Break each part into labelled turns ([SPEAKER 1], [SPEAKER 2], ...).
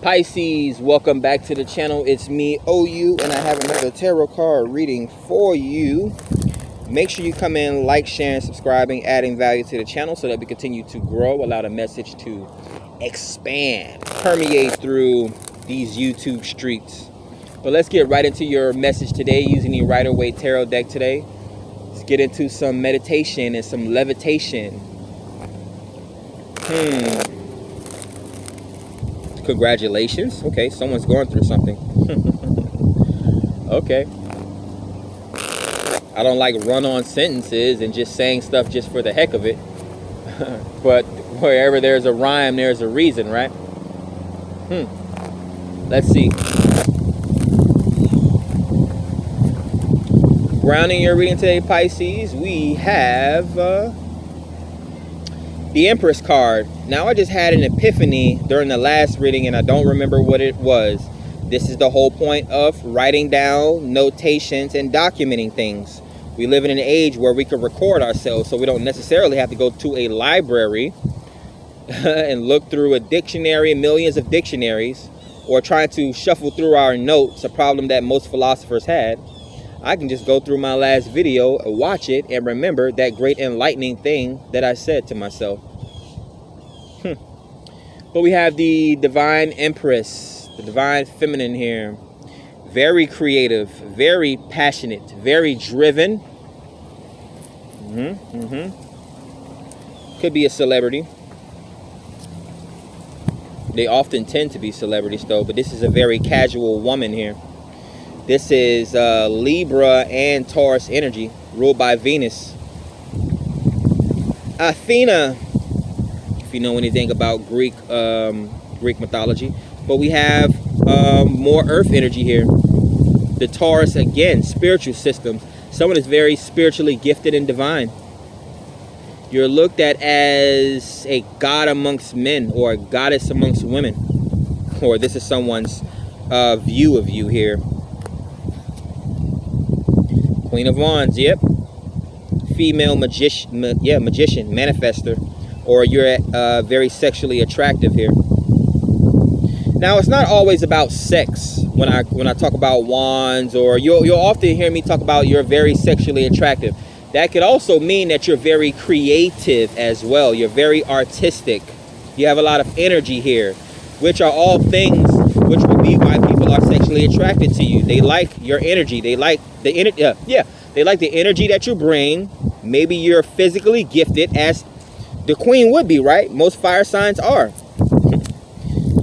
[SPEAKER 1] Pisces, welcome back to the channel. It's me, OU, and I have another tarot card reading for you. Make sure you come in, like, sharing, subscribing, adding value to the channel so that we continue to grow, allow the message to expand, permeate through these YouTube streets. But let's get right into your message today using the Rider-Waite Tarot deck today. Let's get into some meditation and some levitation. Congratulations. Okay, someone's going through something. Okay. I don't like run-on sentences and just saying stuff just for the heck of it. But wherever there's a rhyme, there's a reason, right? Let's see. Grounding your reading today, Pisces, we have the Empress card. Now, I just had an epiphany during the last reading and I don't remember what it was. This is the whole point of writing down notations and documenting things. We live in an age where we can record ourselves, so we don't necessarily have to go to a library and look through a dictionary, millions of dictionaries, or try to shuffle through our notes, a problem that most philosophers had. I can just go through my last video, watch it, and remember that great enlightening thing that I said to myself. But we have the Divine Empress, the Divine Feminine here. Very creative, very passionate, very driven. Could be a celebrity. They often tend to be celebrities though, but this is a very casual woman here. This is Libra and Taurus energy, ruled by Venus. Athena, if you know anything about Greek mythology. But we have more Earth energy here. The Taurus, again, spiritual systems. Someone is very spiritually gifted and divine. You're looked at as a god amongst men or a goddess amongst women. Or this is someone's view of you here. Queen of Wands, yep. Female magician, manifester. Or you're very sexually attractive here. Now, it's not always about sex when I talk about wands, or you'll often hear me talk about you're very sexually attractive. That could also mean that you're very creative as well. You're very artistic. You have a lot of energy here, which are all things which would be why people are sexually attracted to you. They like your energy. They like the energy. They like the energy that you bring. Maybe you're physically gifted, as the queen would be, right? Most fire signs are.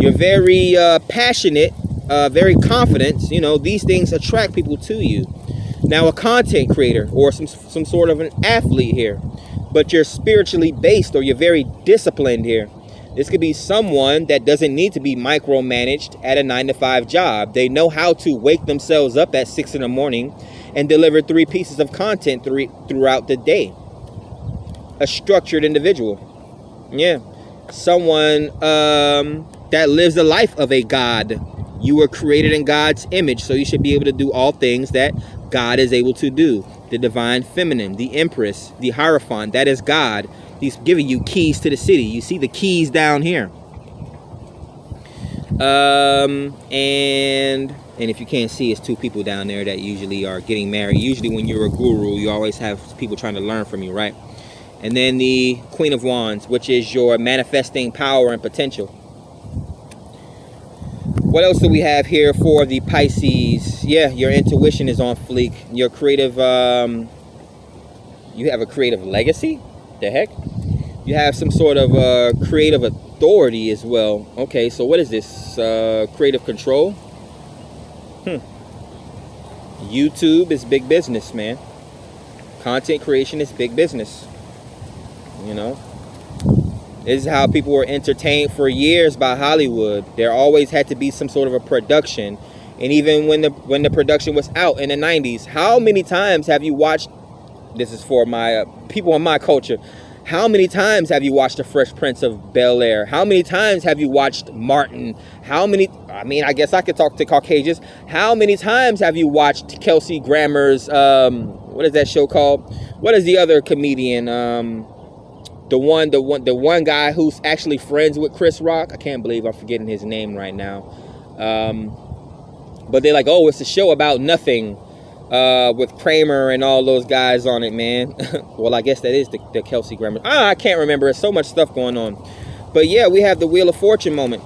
[SPEAKER 1] You're very passionate, very confident. You know, these things attract people to you. Now, a content creator or some sort of an athlete here, but you're spiritually based, or you're very disciplined here. This could be someone that doesn't need to be micromanaged at a 9-to-5 job. They know how to wake themselves up at 6 in the morning and deliver 3 pieces of content throughout the day. A structured individual. Yeah. Someone that lives the life of a god. You were created in God's image, so you should be able to do all things that God is able to do. The Divine Feminine, the Empress, the Hierophant, that is God. He's giving you keys to the city. You see the keys down here. And if you can't see, it's 2 people down there that usually are getting married. Usually when you're a guru, you always have people trying to learn from you, right? And then the Queen of Wands, which is your manifesting power and potential. What else do we have here for the Pisces? Yeah, your intuition is on fleek. Your creative, you have a creative legacy? The heck? You have some sort of creative authority as well. Okay, so what is this? Creative control? YouTube is big business, man. Content creation is big business. You know? This is how people were entertained for years by Hollywood. There always had to be some sort of a production. And even when the production was out in the 90s, how many times have you watched, this is for my people in my culture, how many times have you watched The Fresh Prince of Bel-Air? How many times have you watched Martin? I guess I could talk to Caucasians. How many times have you watched Kelsey Grammer's, what is that show called? What is the other comedian? The one guy who's actually friends with Chris Rock. I can't believe I'm forgetting his name right now. But they're like, oh, it's a show about nothing with Kramer and all those guys on it, man. Well, I guess that is the Kelsey Grammer. I can't remember. There's so much stuff going on. But yeah, we have the Wheel of Fortune moment.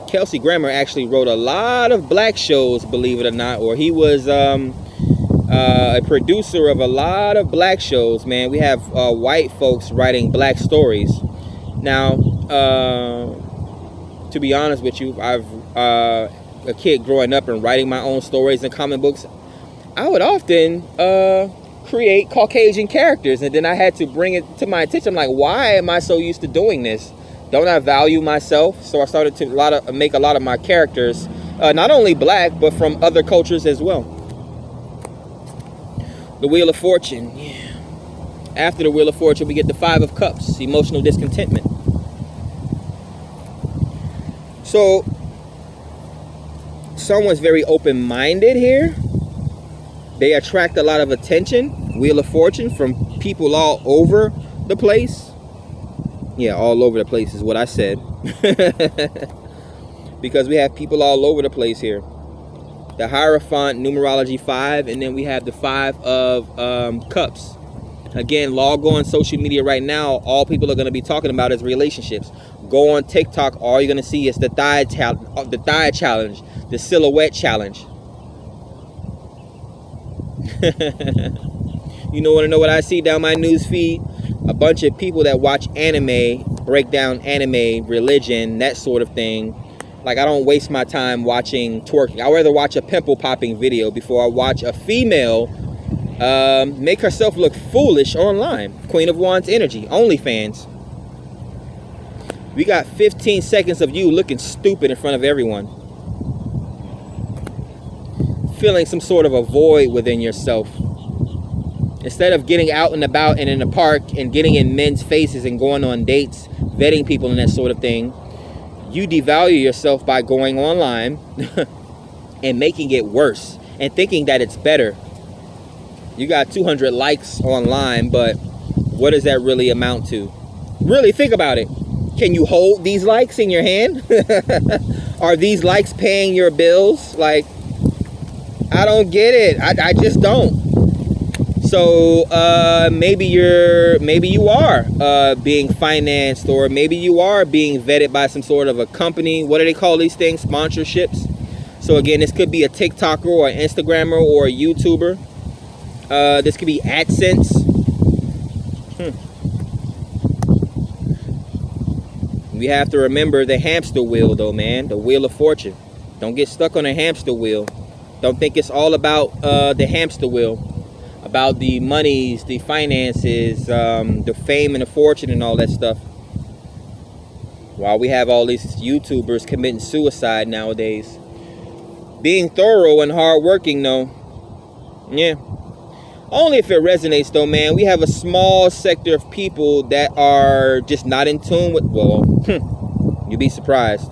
[SPEAKER 1] Kelsey Grammer actually wrote a lot of black shows, believe it or not, or he was a producer of a lot of black shows, man. We have white folks writing black stories. Now, to be honest with you, I've a kid growing up and writing my own stories and comic books. I would often create Caucasian characters, and then I had to bring it to my attention. I'm like, why am I so used to doing this? Don't I value myself? So I started to make a lot of my characters not only black, but from other cultures as well. The Wheel of Fortune. Yeah. After the Wheel of Fortune, we get the Five of Cups, emotional discontentment. So someone's very open-minded here. They attract a lot of attention, Wheel of Fortune, from people all over the place. Yeah, all over the place is what I said. Because we have people all over the place here. The Hierophant, numerology 5, and then we have the 5 of Cups. Again, log on social media right now. All people are going to be talking about is relationships. Go on TikTok. All you're going to see is the thigh challenge, the silhouette challenge. You want to know what I see down my news feed? A bunch of people that watch anime, break down anime, religion, that sort of thing. Like, I don't waste my time watching twerking. I'd rather watch a pimple popping video before I watch a female make herself look foolish online. Queen of Wands energy, OnlyFans. We got 15 seconds of you looking stupid in front of everyone. Feeling some sort of a void within yourself. Instead of getting out and about and in the park and getting in men's faces and going on dates, vetting people and that sort of thing, you devalue yourself by going online and making it worse and thinking that it's better. You got 200 likes online, but what does that really amount to? Really think about it. Can you hold these likes in your hand? Are these likes paying your bills? Like, I don't get it. I just don't. So maybe you are being financed, or maybe you are being vetted by some sort of a company. What do they call these things? Sponsorships. So again, this could be a TikToker or an Instagrammer or a YouTuber. This could be AdSense. We have to remember the hamster wheel, though, man. The Wheel of Fortune. Don't get stuck on a hamster wheel. Don't think it's all about the hamster wheel. About the monies, the finances, the fame and the fortune and all that stuff. While we have all these YouTubers committing suicide nowadays. Being thorough and hardworking, though. Yeah. Only if it resonates, though, man. We have a small sector of people that are just not in tune with, well, you'd be surprised.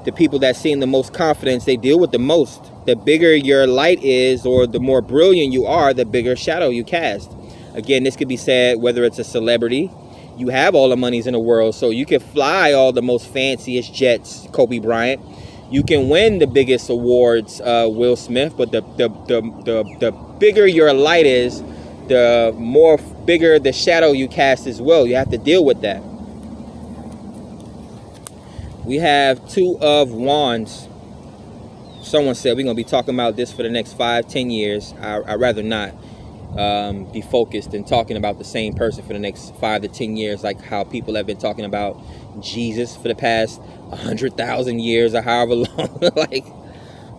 [SPEAKER 1] The people that seem the most confidence, they deal with the most. The bigger your light is, or the more brilliant you are, the bigger shadow you cast. Again, this could be said whether it's a celebrity. You have all the monies in the world, so you can fly all the most fanciest jets, Kobe Bryant. You can win the biggest awards, Will Smith, but the bigger your light is, the more bigger the shadow you cast as well. You have to deal with that. We have 2 of Wands. Someone said we're going to be talking about this for the next 5-10 years. I'd rather not be focused and talking about the same person for the next 5 to 10 years, like how people have been talking about Jesus for the past 100,000 years or however long. Like,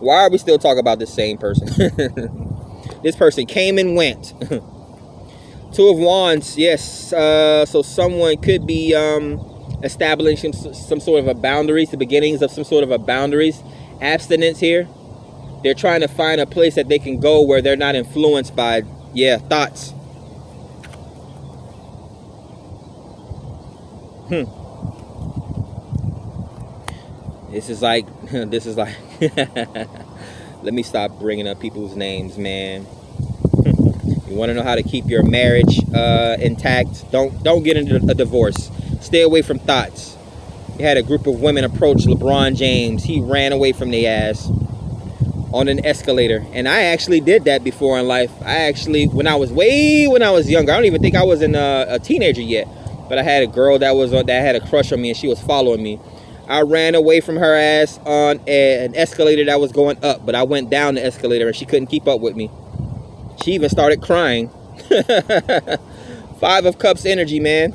[SPEAKER 1] why are we still talking about the same person? This person came and went. 2 of Wands, yes. So someone could be establishing some sort of a boundaries, the beginnings of some sort of a boundaries. Abstinence here. They're trying to find a place that they can go where they're not influenced by, thoughts. This is like, let me stop bringing up people's names, man. You want to know how to keep your marriage intact. Don't get into a divorce. Stay away from thoughts. You had a group of women approach LeBron James. He ran away from their ass on an escalator. And I actually did that before in life. I actually, when I was younger, I don't even think I was a teenager yet, but I had a girl that had a crush on me, and she was following me. I ran away from her ass on an escalator that was going up, but I went down the escalator and she couldn't keep up with me. She even started crying. 5 of Cups energy, man.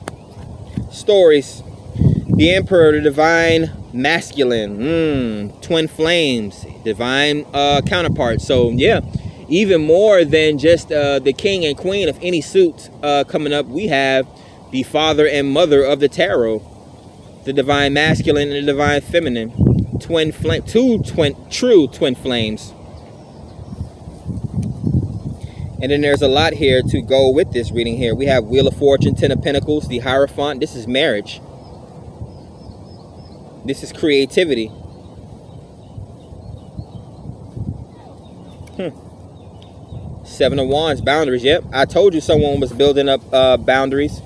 [SPEAKER 1] Stories. The Emperor, the divine masculine, twin flames, divine counterpart. So yeah, even more than just the king and queen of any suit coming up, we have the father and mother of the tarot, the divine masculine and the divine feminine, twin flame, true twin flames. And then there's a lot here to go with this reading here. We have Wheel of Fortune, 10 of Pentacles, the Hierophant. This is marriage. This is creativity. 7 of Wands, boundaries. Yep, I told you someone was building up boundaries.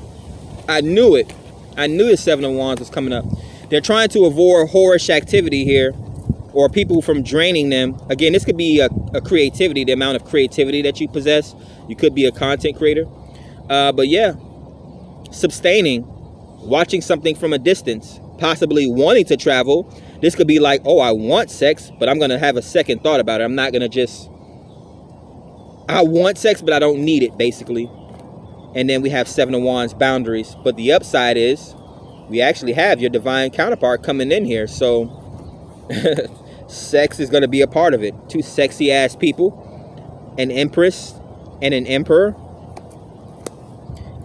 [SPEAKER 1] I knew it. I knew the 7 of Wands was coming up. They're trying to avoid whorish activity here, or people from draining them. Again, this could be a creativity, the amount of creativity that you possess. You could be a content creator. But yeah, sustaining, watching something from a distance, possibly wanting to travel. This could be like, oh, I want sex, but I'm going to have a second thought about it. I'm not going to just, I want sex, but I don't need it, basically. And then we have 7 of Wands, boundaries. But the upside is we actually have your divine counterpart coming in here. So sex is going to be a part of it. 2 sexy ass people, an empress and an emperor,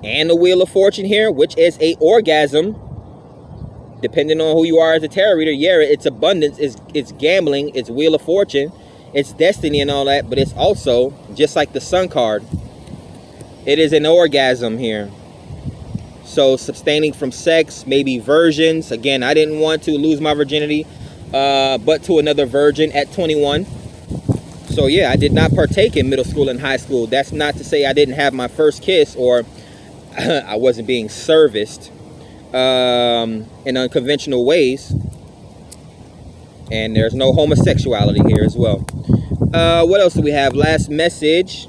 [SPEAKER 1] and the Wheel of Fortune here, which is a orgasm. Depending on who you are as a tarot reader, yeah, it's abundance, it's gambling, it's Wheel of Fortune, it's destiny and all that, but it's also just like the Sun card. It is an orgasm here. So sustaining from sex, maybe virgins. Again, I didn't want to lose my virginity, but to another virgin at 21. So yeah, I did not partake in middle school and high school. That's not to say I didn't have my first kiss, or I wasn't being serviced in unconventional ways. And there's no homosexuality here as well. What else do we have? Last message.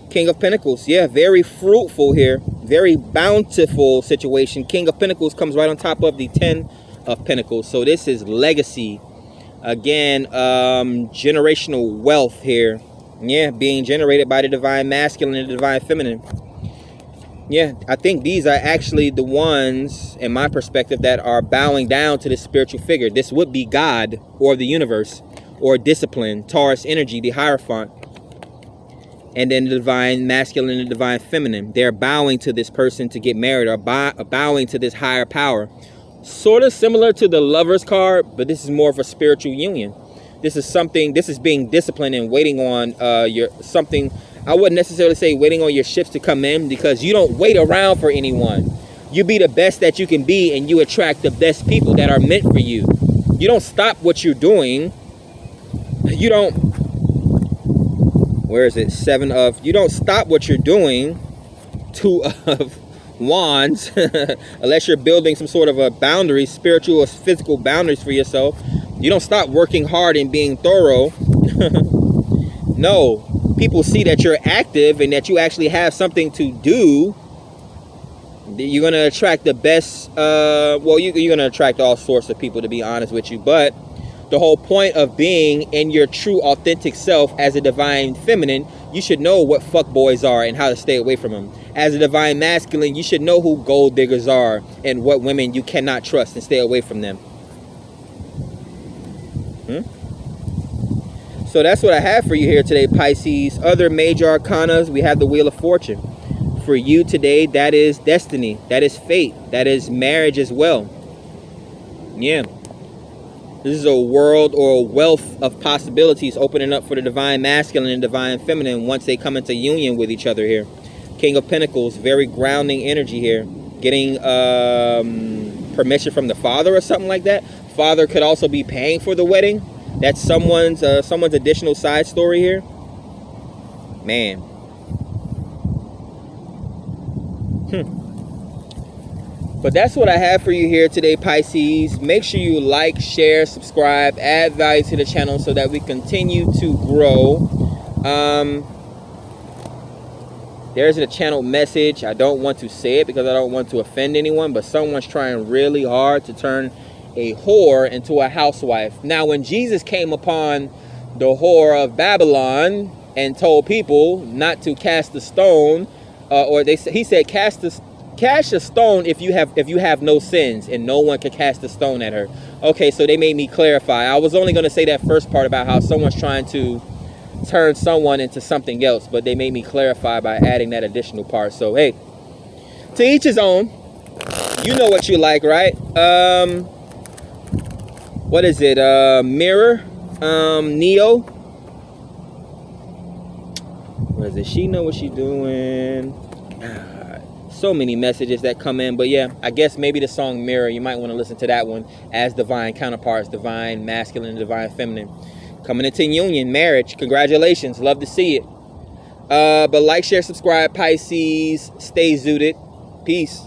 [SPEAKER 1] King of Pentacles. Yeah, very fruitful here. Very bountiful situation. King of Pentacles comes right on top of the 10 of Pentacles. So this is legacy. Again, generational wealth here. Yeah, being generated by the divine masculine and the divine feminine. Yeah, I think these are actually the ones, in my perspective, that are bowing down to this spiritual figure. This would be God or the universe or discipline, Taurus energy, the Hierophant. And then the divine masculine and the divine feminine. They're bowing to this person to get married, or bowing to this higher power. Sort of similar to the Lover's card, but this is more of a spiritual union. This is being disciplined and waiting on something. I wouldn't necessarily say waiting on your ships to come in, because you don't wait around for anyone. You be the best that you can be, and you attract the best people that are meant for you. You don't stop what you're doing. You don't, where is it? You don't stop what you're doing. 2 of Wands, unless you're building some sort of a boundary, spiritual or physical boundaries for yourself. You don't stop working hard and being thorough. No. People see that you're active and that you actually have something to do. You're going to attract the best. Well, you're going to attract all sorts of people, to be honest with you. But the whole point of being in your true authentic self as a divine feminine, you should know what fuckboys are and how to stay away from them. As a divine masculine, you should know who gold diggers are and what women you cannot trust, and stay away from them. So that's what I have for you here today, Pisces. Other major arcanas, we have the Wheel of Fortune. For you today, that is destiny. That is fate. That is marriage as well. Yeah. This is a world or a wealth of possibilities opening up for the divine masculine and divine feminine once they come into union with each other here. King of Pentacles, very grounding energy here. Getting permission from the father or something like that. Father could also be paying for the wedding. That's someone's additional side story here. Man, But that's what I have for you here today, Pisces. Make sure you like, share, subscribe, add value to the channel so that we continue to grow. There's a channel message. I don't want to say it because I don't want to offend anyone, but someone's trying really hard to turn a whore into a housewife. Now, when Jesus came upon the whore of Babylon and told people not to cast a stone, he said, cast a stone if you have no sins, and no one could cast a stone at her. Okay, so they made me clarify. I was only going to say that first part about how someone's trying to turn someone into something else, but they made me clarify by adding that additional part. So hey, to each his own. You know what you like, right? What is it? Mirror, Neo. What is it? She know what she doing. So many messages that come in, but yeah, I guess maybe the song Mirror, you might want to listen to that one as divine counterparts, divine masculine, divine feminine, coming into union, marriage. Congratulations, love to see it. But like, share, subscribe, Pisces. Stay zooted. Peace.